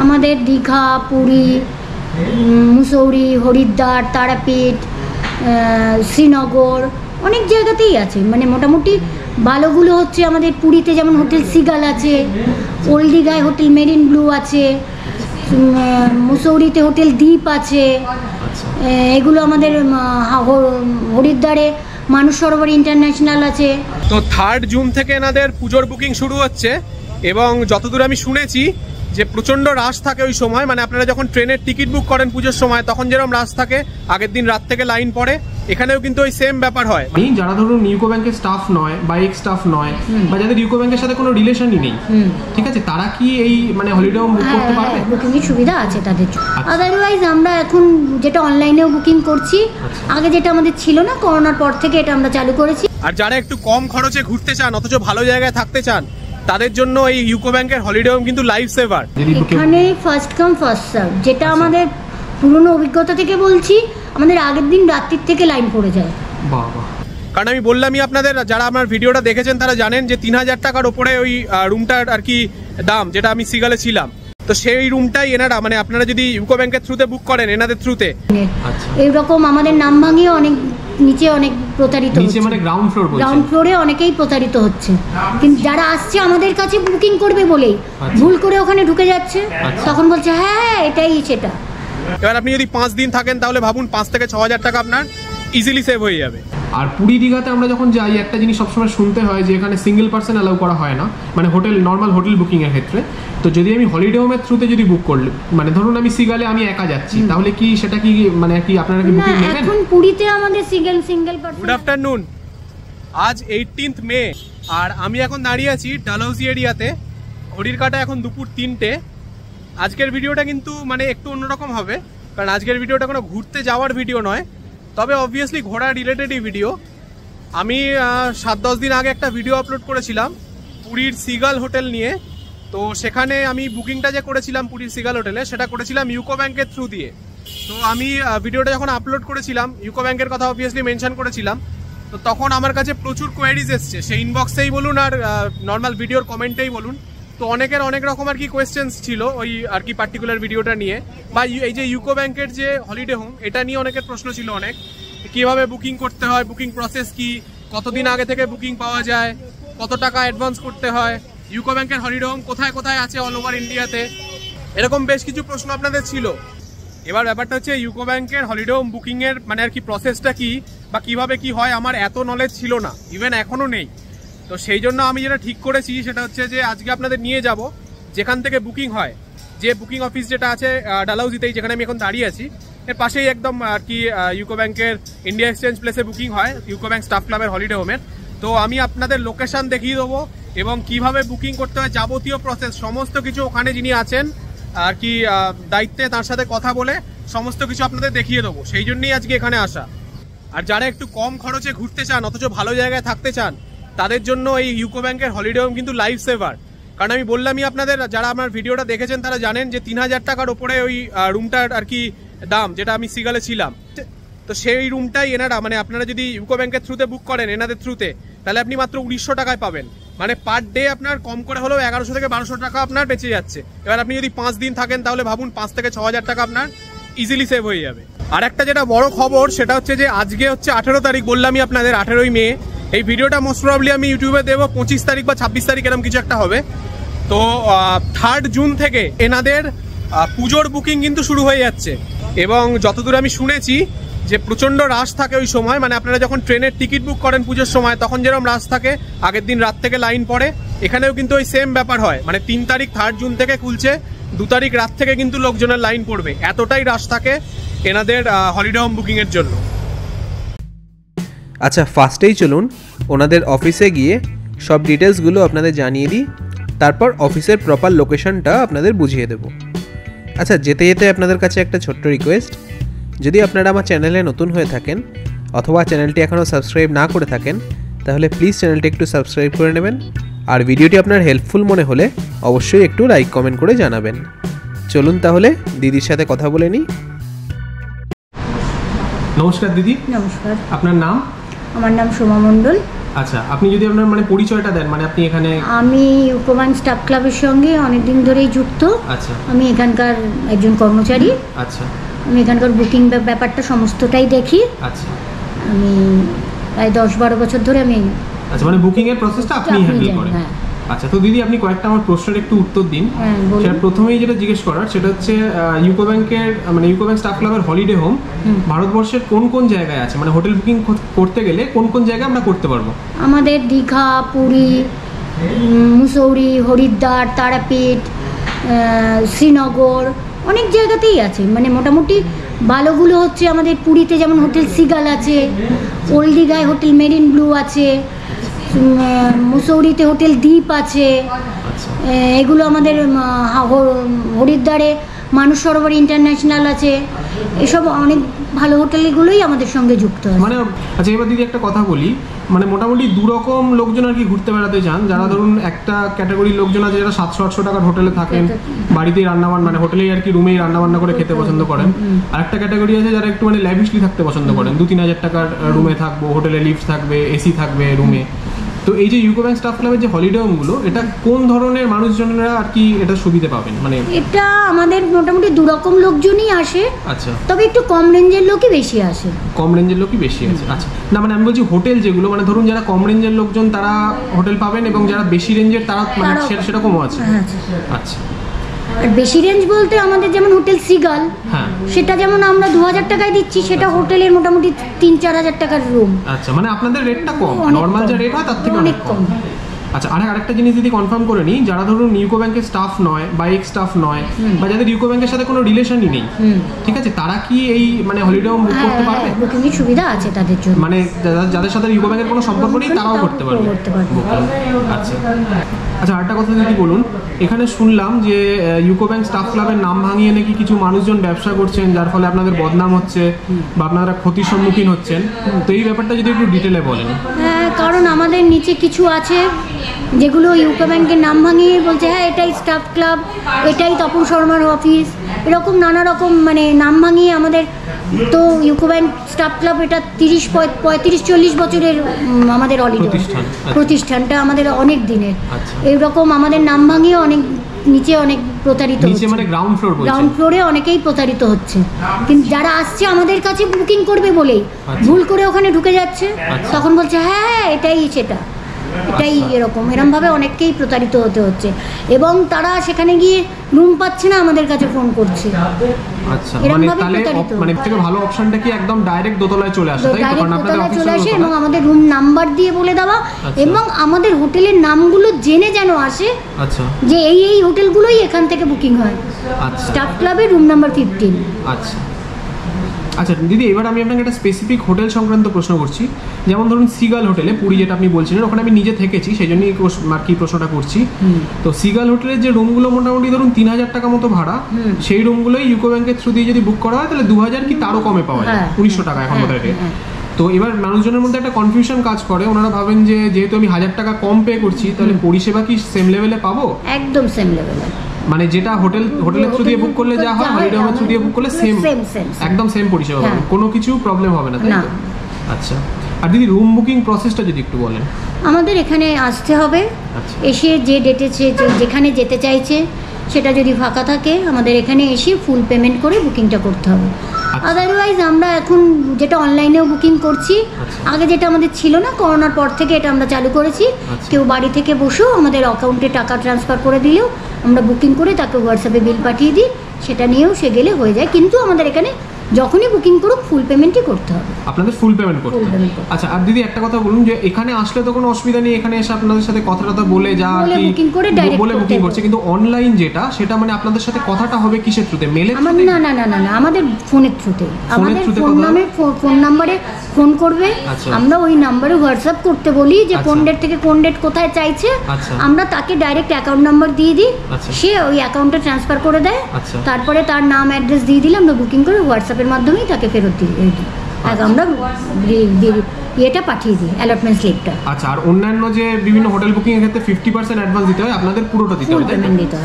আমাদের দীঘা, পুরী, মুসৌরি, হরিদ্বার, তারাপীঠ, শ্রীনগর অনেক জায়গাতেই আছে। মানে মোটামুটি ভালোগুলো হচ্ছে আমাদের পুরীতে যেমন হোটেল সিগাল আছে, ওল্ড দীঘায় হোটেল মেরিন ব্লু আছে, মুসৌরিতে হোটেল দ্বীপ আছে, এগুলো আমাদের হরিদ্বারে মানুষ সরোবর ইন্টারন্যাশনাল আছে। তো 3 জুন থেকে এনাদের পুজোর বুকিং শুরু হচ্ছে এবং যতদূর আমি শুনেছি যে প্রচণ্ড রাশ থাকে ওই সময়। মানে আপনারা যখন ট্রেনের টিকিট বুক করেন পুজোর সময় তখন যেরকম রাশ থাকে, আগের দিন রাত থেকে লাইন পড়ে, এখানেও কিন্তু ওই সেম ব্যাপার হয়। যারা ধরুন ইউকো ব্যাংকের স্টাফ নয় বা এক্স স্টাফ নয় বা যাদের ইউকো ব্যাংকের সাথে কোনো রিলেশনই নেই, ঠিক আছে, তারা কি এই মানে হলিডে হোম বুক করতে পারবে? বুকিংয়ের সুবিধা আছে তাদের জন্য। আদারওয়াইজ আমরা এখন যেটা অনলাইনেও বুকিং করছি, আগে যেটা আমাদের ছিল না, করোনার পর থেকে এটা আমরা চালু করেছি। আর যারা একটু কম খরচে ঘুরতে চান অথচ ভালো জায়গায় থাকতে চান তাদের জন্য এই ইউকো ব্যাংকের হলিডে হোম কিন্তু লাইফ সেভার। এখানে ফার্স্ট কাম ফার্স্ট সার্ভ, যেটা আমাদের পুরনো অভিজ্ঞতা থেকে বলছি, আমাদের আগের দিন রাত্রির থেকে লাইন পড়ে যায়। কারণ আমি বললামই আপনাদের, যারা আমার ভিডিওটা দেখেছেন তারা জানেন যে 3000 টাকার ওপরে ওই রুমটার আর কি দাম, যেটা আমি সিগালে ছিলাম। তো সেই রুমটাই এনারা, মানে আপনারা যদি ইউকো ব্যাংকের থ্রুতে বুক করেন এনাদের থ্রুতে, এইরকম আমাদের নাম ভাঙিয়ে অনেক নিচে অনেক প্রতারিত হচ্ছে। মানে গ্রাউন্ড ফ্লোরে অনেকেই প্রতারিত হচ্ছে, কিন্তু যারা আসছে আমাদের কাছে বুকিং করবে বলেই ভুল করে ওখানে ঢুকে যাচ্ছে, তখন বলছে হ্যাঁ এটাই সেটা। এবার আপনি যদি 5 দিন থাকেন তাহলে ভাবুন 5 থেকে 6000 টাকা আপনার ইজিলি সেভ হয়ে যাবে। আর পুরী দীঘাতে আমরা যখন যাই একটা জিনিস সবসময় শুনতে হয় যে এখানে সিঙ্গেল পার্সন অ্যালাউ করা হয় না, মানে হোটেল নর্মাল হোটেল বুকিংয়ের ক্ষেত্রে। তো যদি আমি হলিডে হোমের থ্রুতে যদি বুক করলে, মানে ধরুন আমি সিগালে আমি একা যাচ্ছি, তাহলে কি সেটা কি মানে কি আপনারা কি বুকিং নেবেন? এখন পুরীতে আমাদের সিঙ্গেল পার্সন। গুড আফটারনুন, আজ 18 মে আর আমি এখন দাঁড়িয়ে আছি ডালহৌসি এরিয়াতে। ঘড়ির কাঁটা এখন দুপুর 3টে। আজকের ভিডিওটা কিন্তু মানে একটু অন্যরকম হবে, কারণ আজকের ভিডিওটা কোনো ঘুরতে যাওয়ার ভিডিও নয়, তবে অবভিয়াসলি ঘোরা রিলেটেডই ভিডিও। আমি 7-10 দিন আগে একটা ভিডিও আপলোড করেছিলাম পুরীর সিগাল হোটেল নিয়ে। তো সেখানে আমি বুকিংটা যে করেছিলাম পুরীর সিগাল হোটেলে, সেটা করেছিলাম ইউকো ব্যাংকের থ্রু দিয়ে। তো আমি ভিডিওটা যখন আপলোড করেছিলাম ইউকো ব্যাংকের কথা অবভিয়াসলি মেনশন করেছিলাম। তো তখন আমার কাছে প্রচুর কোয়েরিজ এসছে, সেই ইনবক্সেই বলুন আর নর্মাল ভিডিওর কমেন্টেই বলুন। তো অনেকের অনেক রকম আর কি কোয়েশ্চেন্স ছিল ওই আর কি পার্টিকুলার ভিডিওটা নিয়ে, বা এই যে ইউকো ব্যাংকের যে হলিডে হোম এটা নিয়ে অনেকের প্রশ্ন ছিল অনেক, কিভাবে বুকিং করতে হয়, বুকিং প্রসেস কি, কতদিন আগে থেকে বুকিং পাওয়া যায়, কত টাকা অ্যাডভান্স করতে হয়, ইউকো ব্যাংকের হলিডে হোম কোথায় কোথায় আছে অল ওভার ইন্ডিয়াতে, এরকম বেশ কিছু প্রশ্ন আপনাদের ছিল। এবার ব্যাপারটা হচ্ছে ইউকো ব্যাংকের হলিডে হোম বুকিংয়ের মানে আর কি প্রসেসটা কি বা কিভাবে কি হয় আমার এত নলেজ ছিল না, ইভেন এখনও নেই। তো সেই জন্য আমি যেটা ঠিক করেছি সেটা হচ্ছে যে আজকে আপনাদের নিয়ে যাব যেখান থেকে বুকিং হয়, যে বুকিং অফিস যেটা আছে ডালহৌসিতেই, যেখানে আমি এখন দাঁড়িয়ে আছি, এর পাশেই একদম আর কি ইউকো ব্যাংকের ইন্ডিয়া এক্সচেঞ্জ প্লেসে বুকিং হয় ইউকো ব্যাংক স্টাফ ক্লাবের হলিডে হোমের। তো আমি আপনাদের লোকেশন দেখিয়ে দেবো এবং কিভাবে বুকিং করতে হয় যাবতীয় প্রসেস সমস্ত কিছু ওখানে যিনি আছেন আর কি দায়িত্বে, তার সাথে কথা বলে সমস্ত কিছু আপনাদের দেখিয়ে দেবো। সেই জন্যই আজকে এখানে আসা। আর যারা একটু কম খরচে ঘুরতে চান অথচ ভালো জায়গায় থাকতে চান তাদের জন্য এই ইউকো ব্যাংকের হলিডে হোম কিন্তু লাইফ সেভার। কারণ আমি বললামই আপনাদের, যারা আমার ভিডিওটা দেখেছেন তারা জানেন যে 3000 টাকার ওপরে ওই রুমটার আর কি দাম, যেটা আমি সিগালে ছিলাম। তো সেই রুমটাই এনারা, মানে আপনারা যদি ইউকো ব্যাংকের থ্রুতে বুক করেন এনাদের থ্রুতে, তাহলে আপনি মাত্র 1900 টাকায় পাবেন। মানে পার ডে আপনার কম করে হলেও 1100 থেকে 1200 টাকা আপনার বেঁচে যাচ্ছে। এবার আপনি যদি 5 দিন থাকেন তাহলে ভাবুন 5 থেকে 6000 টাকা আপনার ইজিলি সেভ হয়ে যাবে। আর একটা যেটা বড় খবর সেটা হচ্ছে যে আজকে হচ্ছে 18 তারিখ, বললামই আপনাদের 18ই মে। এই ভিডিওটা মোস্ট প্রবাবলি আমি ইউটিউবে দেবো 25 তারিখ বা 26 তারিখ এরকম কিছু একটা হবে। তো 3 জুন থেকে এনাদের পুজোর বুকিং কিন্তু শুরু হয়ে যাচ্ছে এবং যতদূর আমি শুনেছি যে প্রচণ্ড রাশ থাকে ওই সময়। মানে আপনারা যখন ট্রেনের টিকিট বুক করেন পুজোর সময় তখন যেরকম রাশ থাকে, আগের দিন রাত থেকে লাইন পড়ে, এখানেও কিন্তু ওই সেম ব্যাপার হয়। মানে 3 তারিখ 3 জুন থেকে খুলছে, 2 তারিখ রাত থেকে কিন্তু লোকজনের লাইন পড়বে, এতটাই রাশ থাকে এনাদের হলিডে হোম বুকিংয়ের জন্য। আচ্ছা, ফার্স্টেই চলুন ওনাদের অফিসে গিয়ে সব ডিটেলসগুলো আপনাদের জানিয়ে দিই, তারপর অফিসের প্রপার লোকেশনটা আপনাদের বুঝিয়ে দেব। আচ্ছা, যেতে যেতে আপনাদের কাছে একটা ছোট্ট রিকোয়েস্ট, যদি আপনারা আমার চ্যানেলে নতুন হয়ে থাকেন অথবা চ্যানেলটি এখনও সাবস্ক্রাইব না করে থাকেন তাহলে প্লিজ চ্যানেলটি একটু সাবস্ক্রাইব করে নেবেন। আর ভিডিওটি আপনার হেল্পফুল মনে হলে অবশ্যই একটু লাইক কমেন্ট করে জানাবেন। চলুন তাহলে দিদির সাথে কথা বলে নিই। নমস্কার দিদি। নমস্কার। আপনার নাম? আমার নাম সোমা মণ্ডল। আচ্ছা, আপনি যদি আপনার মানে পরিচয়টা দেন, মানে আপনি এখানে। আমি ইউকো ব্যাংক স্টাফ ক্লাবের সঙ্গে অনেকদিন ধরেই যুক্ত। আচ্ছা। আমি এখানকার একজন কর্মচারী। আচ্ছা। আমি এখানকার বুকিং ব্যাপারটা সমস্তটাই দেখি। আচ্ছা। আমি প্রায় 10-12 বছর ধরে আমি। আচ্ছা, মানে বুকিং এর প্রসেসটা আপনি হ্যান্ডেল করেন? হ্যাঁ। আচ্ছা, তো দিদি আপনি কয়েকটা আমার প্রশ্নের একটু উত্তর দিন। হ্যাঁ, বলুন। সেটা প্রথমেই যেটা জিজ্ঞেস করার সেটা হচ্ছে ইউকো ব্যাংকের মানে ইউকো ব্যাংক স্টাফ ক্লাবের হলিডে হোম ভারতবর্ষের কোন কোন জায়গায় আছে, মানে হোটেল বুকিং করতে গেলে কোন কোন জায়গায় আমরা করতে পারবো? আমাদের দীঘা, পুরী, মুসৌরি, হরিদ্বার, তারাপীঠ, শ্রীনগর অনেক জায়গাতেই আছে। মানে মোটামুটি ভালোগুলো হচ্ছে আমাদের পুরীতে যেমন হোটেল সিগাল আছে, ওল্ড দীঘায় হোটেল মেরিন ব্লু আছে, মুসৌরিতে হোটেল দ্বীপ আছে। এগুলো আমাদের হরিদ্বারে মানস সরোবর ইন্টারন্যাশনাল আছে। এসব অনেক ভালো হোটেলগুলোই আমাদের সঙ্গে যুক্ত আছে। মানে আচ্ছা, এবার দিদি একটা কথা বলি, মানে মোটামুটি দুরকম লোকজন আর কি ঘুরতে বেড়াতে যান। যারা ধরুন একটা ক্যাটাগরির লোকজন আছে যারা 700-800 টাকার হোটেলে থাকেন, বাড়িতেই রান্নাবান্না মানে হোটেলেই আর কি রুমেই রান্নাবান্না করে খেতে পছন্দ করেন। আর একটা ক্যাটাগরি আছে যারা একটু মানে ল্যাভিশলি থাকতে পছন্দ করেন, 2-3 হাজার টাকার রুমে থাকবো, হোটেলে লিফট থাকবে, এসি থাকবে রুমে। তো এই যে ইউকো ব্যাংক স্টাফ ক্লাবের যে হলিডে হোমগুলো, এটা কোন ধরনের মানুষজনেরা আর কি এটা সুবিধা পাবেন? মানে এটা আমাদের মোটামুটি দুরকম লোকজনই আসে। আচ্ছা। তবে একটু কম রেঞ্জের লোকই বেশি আসে। কম রেঞ্জের লোকই বেশি আছে। আচ্ছা, না মানে আমি বলছি হোটেল যেগুলো, মানে ধরুন যারা কম রেঞ্জের লোকজন তারা হোটেল পাবেন এবং যারা বেশি রেঞ্জের তারা মানে সেরকমও আছে। আচ্ছা। আর বেশি রেঞ্জ বলতে আমাদের যেমন হোটেল সিগাল, হ্যাঁ, সেটা যেমন আমরা 2000 টাকায় দিচ্ছি, সেটা হোটেলের মোটামুটি 3-4 হাজার টাকার রুম। আচ্ছা, মানে আপনাদের রেটটা কম, নর্মাল যা রেট হয় তার থেকে অনেক কম। আচ্ছা, আরেকটা জিনিস যদি কনফার্ম করে নিই, যারা ধরুন ইউকো ব্যাংকের স্টাফ নয় বা এক্স স্টাফ নয় বা যাদের ইউকো ব্যাংকের সাথে কোনো রিলেশনই নেই, ঠিক আছে, তারা কি এই মানে হলিডে হোম বুক করতে পারবে? বুকিং এর সুবিধা আছে তাদের জন্য। মানে যাদের সাথে ইউকো ব্যাংকের কোনো সম্পর্ক নেই তারাও করতে পারবে? আচ্ছা। আচ্ছা, আরেকটা কথা যদি বলুন, এখানে শুনলাম যে ইউকো ব্যাংক স্টাফ ক্লাবের নাম ভাঙিয়ে নাকি কিছু মানুষজন ব্যবসা করছেন, যার ফলে আপনাদের বদনাম হচ্ছে বা আপনারা ক্ষতির সম্মুখীন হচ্ছেন। তো এই ব্যাপারটা যদি একটু ডিটেলে বলেন। হ্যাঁ, কারণ আমাদের নিচে কিছু আছে যেগুলো ইউকো ব্যাংকের নাম ভাঙিয়ে বলছে হ্যাঁ এটাই স্টাফ ক্লাব, এটাই তপন শর্মার অফিস, এরকম নানা রকম মানে নাম ভাঙিয়ে আমাদের। তো ইউকো ব্যাংক স্টাফ ক্লাব এটা 30-35-40 বছরের আমাদের হলিডে প্রতিষ্ঠানটা আমাদের অনেক দিনের। এইরকম আমাদের নাম ভাঙিয়ে অনেক নিচে অনেক প্রতারিত হচ্ছে, মানে গ্রাউন্ড ফ্লোরে অনেকেই প্রতারিত হচ্ছে। কিন্তু যারা আসছে আমাদের কাছে বুকিং করবে বলেই ভুল করে ওখানে ঢুকে যাচ্ছে, তখন বলছে হ্যাঁ এটাই সেটা, এটাই এরকমভাবে অনেককেই প্রতারিত হতে হচ্ছে এবং তারা সেখানে গিয়ে রুম পাচ্ছে না, আমাদের কাছে ফোন করছে। আচ্ছা, মানে থেকে ভালো অপশনটা কি একদম ডাইরেক্ট দোতলায় চলে আসে, তাই তো? কারণ আপনাদের অফিসে চলে আসে এবং আমাদের রুম নাম্বার দিয়ে বলে দেওয়া এবং আমাদের হোটেলের নামগুলো জেনে যেন আসে। আচ্ছা, যে এই হোটেলগুলোই এখান থেকে বুকিং হয়। আচ্ছা, স্টাফ ক্লাবের রুম নাম্বার 15। আচ্ছা। আচ্ছা দিদি, এবার আমি আপনাকে একটা স্পেসিফিক হোটেল সংক্রান্ত প্রশ্ন করছি। যেমন ধরুন সিগাল হোটেলে, পুরী যেটা আপনি বলছিলেন, ওখানে আমি নিজে থেকেছি, সেই জন্যই আর কি প্রশ্নটা করছি। তো সিগাল হোটেলের যে রুমগুলো মোটামুটি ধরুন 3000 টাকা মতো ভাড়া, সেই রুমগুলোই ইউকো ব্যাংকের থ্রু দিয়ে যদি বুক করা হয় তাহলে 2000 কি তারও কমে পাওয়া যায়, 1900 টাকা এখন বোধ হয়। তো এবার মানুষজনের মধ্যে একটা কনফিউশন কাজ করে, ওনারা ভাবেন যে যেহেতু আমি 1000 টাকা কম পে করছি তাহলে পরিষেবা কি সেম লেভেলে পাবো? একদম সেম লেভেলে, মানে যেটা হোটেলের থ্রু দিয়ে বুক করলে যা হয়, হলিডে হোমের থ্রু দিয়ে বুক করলে সেম একদম সেম পরিষেবা পাবেন, কোনো কিছু প্রবলেম হবে না, তাই তো? আচ্ছা, আর দিদি রুম বুকিং প্রসেসটা যদি একটু বলেন। আমাদের এখানে আসতে হবে, এসে যে ডেটে যেখানে যেতে চাইছে সেটা যদি ফাঁকা থাকে আমাদের এখানে এসে ফুল পেমেন্ট করে বুকিংটা করতে হবে। আদারওয়াইজ আমরা এখন যেটা অনলাইনেও বুকিং করছি, আগে যেটা আমাদের ছিল না, করোনার পর থেকে এটা আমরা চালু করেছি। কেউ বাড়ি থেকে বসেও আমাদের অ্যাকাউন্টে টাকা ট্রান্সফার করে দিলেও আমরা বুকিং করে তাকে হোয়াটসঅ্যাপে বিল পাঠিয়ে দিই, সেটা নিয়েও সে গেলে হয়ে যায়। কিন্তু আমাদের এখানে যখনই বুকিং করুক ফুল পেমেন্টই করতে হবে, আপনাদের ফুল পেমেন্ট করতে হবে। আচ্ছা, আর দিদি একটা কথা বলুন, যে এখানে আসলে তো কোনো অসুবিধা নেই, এখানে এসে আপনাদের সাথে কথাটা বলে যা আর কি বুকিং করে ডাইরেক্ট বলে বুকিং করছে, কিন্তু অনলাইন যেটা সেটা মানে আপনাদের সাথে কথাটা হবে কিসের থ্রুতে? মেলের থ্রুতে? না না না না না, আমাদের ফোনের থ্রুতে, আমাদের ফোন নাম্বারে ফোন করবে, আমরা ওই নাম্বারে হোয়াটসঅ্যাপ করতে বলি যে কোন ডেট থেকে কোন ডেট কোথায় চাইছে, আমরা তাকে ডাইরেক্ট অ্যাকাউন্ট নাম্বার দিয়ে দিই, সে ওই অ্যাকাউন্টে ট্রান্সফার করে দেয়, তারপরে তার নাম অ্যাড্রেস দিয়ে দিলে আমরা বুকিং করে হোয়াটসঅ্যাপের মাধ্যমেই তাকে ফেরত দিই। আমরা ইয়েটা পাঠিয়ে দিই, অ্যালটমেন্ট স্লিপটা। আচ্ছা, আর অন্যান্য যে বিভিন্ন হোটেল বুকিং এর ক্ষেত্রে 50% অ্যাডভান্স দিতে হয়, আপনাদের পুরোটা দিতে হবে,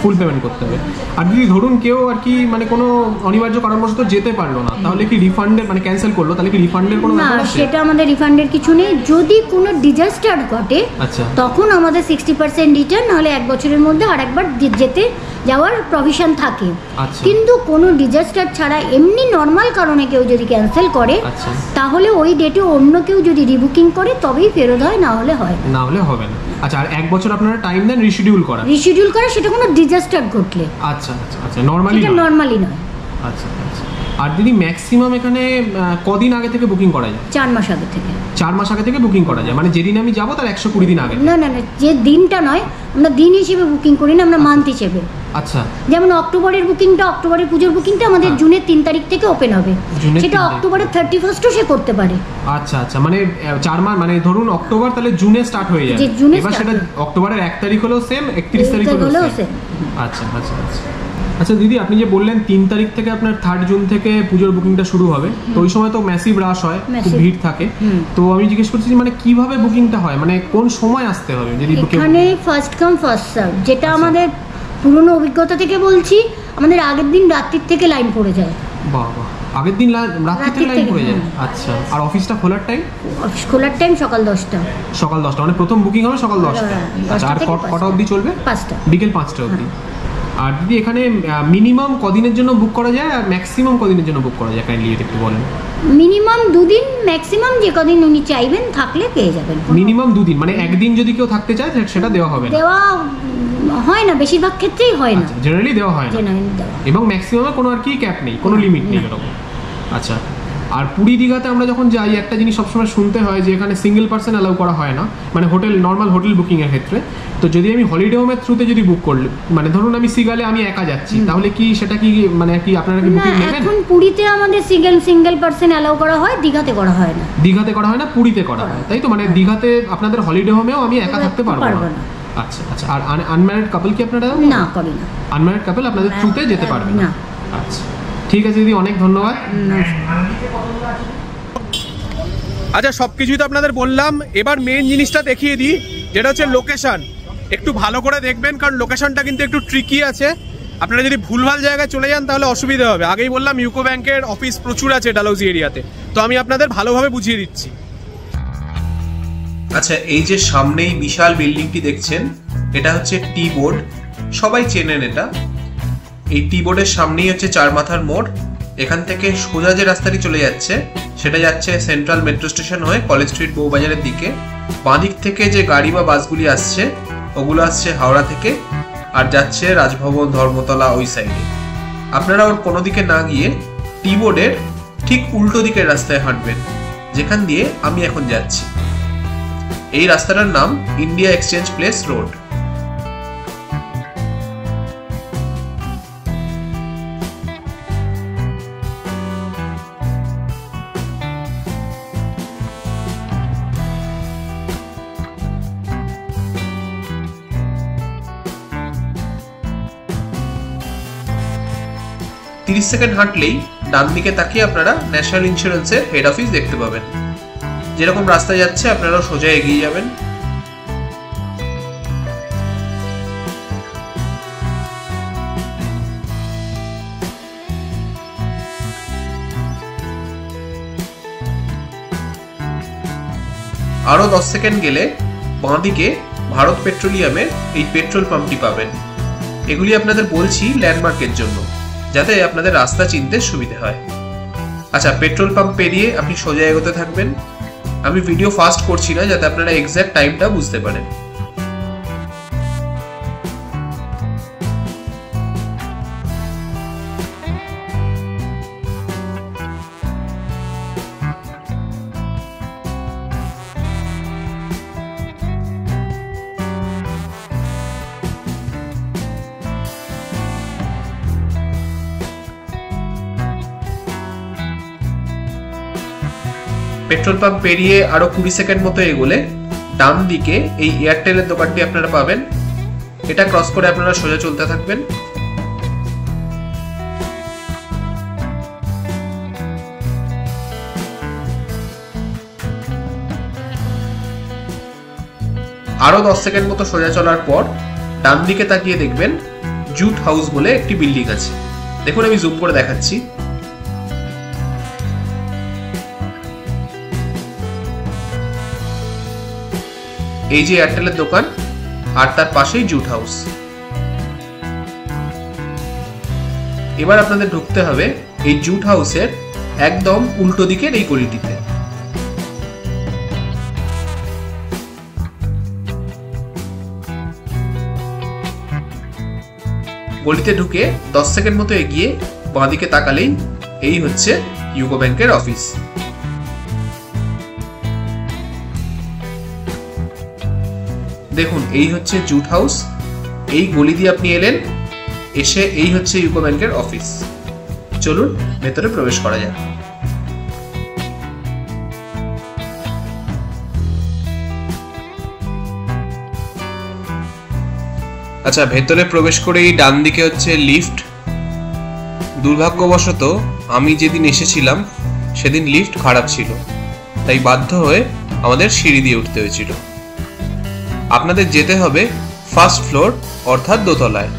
ফুল পেমেন্ট করতে হবে। আর যদি ধরুন কেউ আর কি মানে কোনো অনিবার্য কারণবশত যেতে পারলো না, তাহলে কি রিফান্ডের মানে ক্যান্সেল করলো, তাহলে কি রিফান্ডের কোনো না, ব্যাপার আছে? সেটা আমাদের রিফান্ডের কিছু নেই। যদি কোনো ডিজাস্টার ঘটে আচ্ছা, তখন আমাদের 60% রিটার্ন, নাহলে 1 বছরের মধ্যে আরেকবার যেতে যাওয়ার প্রভিশন থাকে। আচ্ছা, কিন্তু কোনো ডিজাস্টার ছাড়া এমনি নর্মাল কারণে কেউ যদি ক্যান্সেল করে আচ্ছা, তাহলে ওই ডেটে অন্য কেউ যদি রিবুকিং করে তবেই ফেরত হয়, না হলে হয় না হলে হবে না। আচ্ছা, আর 1 বছর আপনারা টাইম দেন রিশিডিউল করা? রিশিডিউল করে, সেটা কোনো ডিজাস্টার ঘটলে। আচ্ছা আচ্ছা আচ্ছা, নরমালি এটা নর্মালি নয়। আচ্ছা আচ্ছা। আর দিদি ম্যাক্সিমাম এখানে কদিন আগে থেকে বুকিং করা যায়? 4 মাস আগে থেকে। 4 মাস আগে থেকে বুকিং করা যায়, মানে যেদিন আমি যাবো তার 120 দিন আগে? না না না, যে দিনটা নয়, আমরা দিন হিসেবে বুকিং করি না, আমরা মান্থ হিসেবে। আচ্ছা, যেমন অক্টোবরের বুকিংটা, অক্টোবরের পুজোর বুকিংটা আমাদের জুনের 3 তারিখ থেকে ওপেন হবে, সেটা অক্টোবরের 31st সে করতে পারে। আচ্ছা আচ্ছা, মানে 4 মাস, মানে ধরুন অক্টোবর, তাহলে জুনে স্টার্ট হয়ে যায়। এবার সেটা অক্টোবরের 1 তারিখ হলো সেম, 31 তারিখ হলো সেম। আচ্ছা আচ্ছা আচ্ছা। আচ্ছা দিদি, আপনি যে বললেন 3 তারিখ থেকে আপনার 3rd জুন থেকে পুজোর বুকিংটা শুরু হবে, তো ওই সময় তো ম্যাসিভ রাশ হয়, খুব ভিড় থাকে, তো আমি জিজ্ঞেস করছি মানে কিভাবে বুকিংটা হয়, মানে কোন সময় আসতে হবে? যদি এখানে ফার্স্ট কাম ফার্স্ট সার্ভ, যেটা আমাদের পুরনো অভিজ্ঞতা থেকে বলছি, আমাদের আগের দিন রাত্রির থেকে লাইন পড়ে যায়। বাহ বাহ, আগের দিন রাত্রি থেকে লাইন পড়ে যায়? আচ্ছা, আর অফিসটা খোলার টাইম? অফিস খোলার টাইম সকাল 10টা। সকাল 10টা, মানে প্রথম বুকিং হবে সকাল 10টা। আচ্ছা, আর কটা অবধি চলবে? 5টা, বিকেল 5টা অবধি। আর দিদি এখানে মিনিমাম কদিনের জন্য বুক করা যায় আর ম্যাক্সিমাম কদিনের জন্য বুক করা যায়, কাইন্ডলি একটু বলেন। মিনিমাম 2 দিন, ম্যাক্সিমাম যে কদিন উনি চাইবেন থাকলে পেয়ে যাবেন। মিনিমাম 2 দিন, মানে একদিন যদি কেউ থাকতে চায় সেটা দেওয়া হবে না? দেওয়া হয় না, বেশিরভাগ ক্ষেত্রেই হয় না, জেনারেলি দেওয়া হয় না। এবং ম্যাক্সিমামে কোনো আর কি ক্যাপ নেই, কোনো লিমিট নেই এরকম। আচ্ছা, আর পুরী দীঘাতে আমরা যখন যাই একটা জিনিস সবসময় শুনতে হয় যে এখানে সিঙ্গেল পার্সন অ্যালাউ করা হয় না, মানে হোটেল নর্মাল হোটেল বুকিং এর ক্ষেত্রে। তো যদি আমি হলিডে হোমের থ্রুতে যদি বুক করলে, মানে ধরুন আমি সিগালে আমি একা যাচ্ছি, তাহলে কি সেটা কি মানে কি আপনারা কি বুকিং নেবেন? এখন পুরীতে আমাদের সিঙ্গেল পার্সন অ্যালাউ করা হয়, দীঘাতে করা হয় না। দীঘাতে করা হয় না, পুরীতে করা হয়, তাই তো? মানে দীঘাতে আপনাদের হলিডে হোমেও আমি একা থাকতে পারবো না? আচ্ছা আচ্ছা। আর আনম্যারিড কাপল কি আপনারা? না, করি না। আনম্যারিড কাপল আপনাদের থ্রুতে যেতে পারবে না? আচ্ছা, ঠিক আছে দিদি, অনেক ধন্যবাদ। আচ্ছা, সব কিছুই তো আপনাদের বললাম, এবার মেন জিনিসটা দেখিয়ে দিই, যেটা হচ্ছে লোকেশন। একটু ভালো করে দেখবেন, কারণ লোকেশনটা কিন্তু একটু ট্রিকি আছে। আপনারা যদি ভুলভাল জায়গায় চলে যান তাহলে অসুবিধা হবে। আগেই বললাম ইউকো ব্যাংকের অফিস প্রচুর আছে ডালহৌসি এরিয়াতে, তো আমি আপনাদের ভালোভাবে বুঝিয়ে দিচ্ছি। আচ্ছা, এই যে সামনেই বিশাল বিল্ডিংটি দেখছেন, এটা হচ্ছে টি বোর্ড, সবাই চেনেন এটা। এই টি বোর্ডের সামনেই হচ্ছে 4 মাথার মোড়। এখান থেকে সোজা যে রাস্তাটি চলে যাচ্ছে সেটা যাচ্ছে সেন্ট্রাল মেট্রো স্টেশন হয়ে কলেজ স্ট্রিট বউবাজারের দিকে। বাঁ দিক থেকে যে গাড়ি বা বাসগুলি আসছে ওগুলো আসছে হাওড়া থেকে আর যাচ্ছে রাজভবন, ধর্মতলা ওই সাইডে। আপনারা ওর কোনো দিকে না গিয়ে টি বোর্ডের ঠিক উল্টো দিকের রাস্তায় হাঁটবেন, যেখান দিয়ে আমি এখন যাচ্ছি। এই রাস্তাটার নাম ইন্ডিয়া এক্সচেঞ্জ প্লেস রোড। তিরিশ সেকেন্ড হাঁটলেই ডান দিকে তাকিয়ে আপনারা ন্যাশনাল ইন্স্যুরেন্সের হেড অফিস দেখতে পাবেন। যেরকম রাস্তা যাচ্ছে আপনারা সোজা এগিয়ে যাবেন। আরো 10 সেকেন্ড গেলে বাঁ দিকে ভারত পেট্রোলিয়ামের এই পেট্রোল পাম্পটি পাবেন। এগুলি আপনাদের বলছি ল্যান্ডমার্কের জন্য, যাতে আপনাদের রাস্তা চিনতে সুবিধা হয়। আচ্ছা, পেট্রোল পাম্প পেরিয়ে আপনি সোজা এগোতে থাকবেন। আমি ভিডিও ফাস্ট করছি না, যাতে আপনারা এক্সাক্ট টাইমটা বুঝতে পারেন। পেট্রোল পাম্প পেরিয়ে আরো 20 সেকেন্ড মতো এগোলে ডান দিকে এই এয়ারটেলের দোকানটি আপনারা পাবেন। এটা ক্রস করে আপনারা সোজা চলতে থাকবেন। আরও 10 সেকেন্ড মতো সোজা চলার পর ডান দিকে তাকিয়ে দেখবেন জুট হাউস বলে একটি বিল্ডিং আছে। দেখুন আমি জুম করে দেখাচ্ছি। এই যে এয়ারটেলের দোকান আর তার পাশেই জুট হাউস। এবার আপনাদের ঢুকতে হবে এই জুট হাউসের একদম উল্টো দিকের এই গলিটিতে। গলিতে ঢুকে 10 সেকেন্ড মতো এগিয়ে বাঁদিকে তাকালেই এই হচ্ছে ইউকো ব্যাংকের অফিস। দেখুন এই হচ্ছে জুট হাউস, এই গলি দিয়ে আপনি এলেন, এসে এই হচ্ছে ইউকো ব্যাংকের অফিস। চলুন ভেতরে প্রবেশ করা যাক। আচ্ছা, ভেতরে প্রবেশ করেই ডান দিকে হচ্ছে লিফট। দুর্ভাগ্যবশত আমি যেদিন এসেছিলাম সেদিন লিফট খারাপ ছিল, তাই বাধ্য হয়ে আমাদের সিঁড়ি দিয়ে উঠতে হয়েছিল। আপনাদের যেতে হবে ফার্স্ট ফ্লোর অর্থাৎ দোতলায়।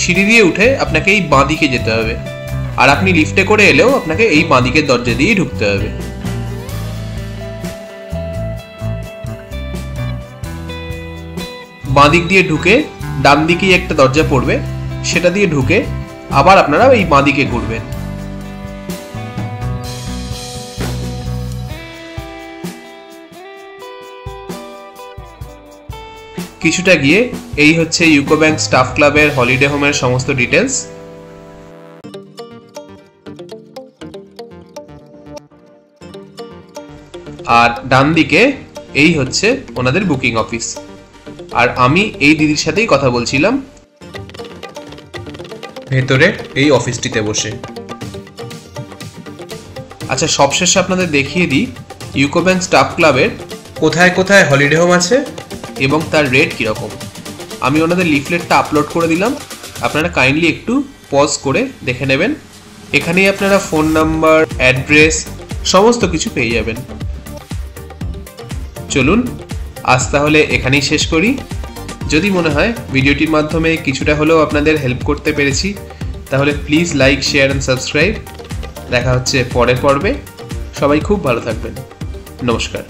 সিঁড়ি দিয়ে উঠে আপনাকে এই বাঁ দিকে যেতে হবে, আর আপনি লিফটে করে এলেও আপনাকে এই বাঁ দিকের দরজা দিয়েই ঢুকতে হবে। বাঁ দিক দিয়ে ঢুকে ডান দিকেই একটা দরজা পড়বে, সেটা দিয়ে ঢুকে আবার আপনারা এই বাঁ দিকে ঘুরবেন। কিছুটা গিয়ে এই হচ্ছে ইউকো ব্যাংক স্টাফ ক্লাবের হলিডে হোমের সমস্ত ডিটেলস। আর ডান দিকে এই হচ্ছে ওনাদের বুকিং অফিস, আর আমি এই দিদির সাথেই কথা বলছিলাম ভেতরে এই অফিসটিতে বসে। আচ্ছা, সবশেষে আপনাদের দেখিয়ে দিই ইউকো ব্যাংক স্টাফ ক্লাবের কোথায় কোথায় হলিডে হোম আছে এবং তার রেট কীরকম। আমি ওনাদের লিফলেটটা আপলোড করে দিলাম, আপনারা কাইন্ডলি একটু পজ করে দেখে নেবেন। এখানেই আপনারা ফোন নাম্বার, অ্যাড্রেস সমস্ত কিছু পেয়ে যাবেন। চলুন আজ তাহলে এখানেই শেষ করি। যদি মনে হয় ভিডিওটির মাধ্যমে কিছুটা হলেও আপনাদের হেল্প করতে পেরেছি, তাহলে please like, share and subscribe. দেখা হচ্ছে পরের পর্বে। সবাই খুব ভালো থাকবেন। নমস্কার।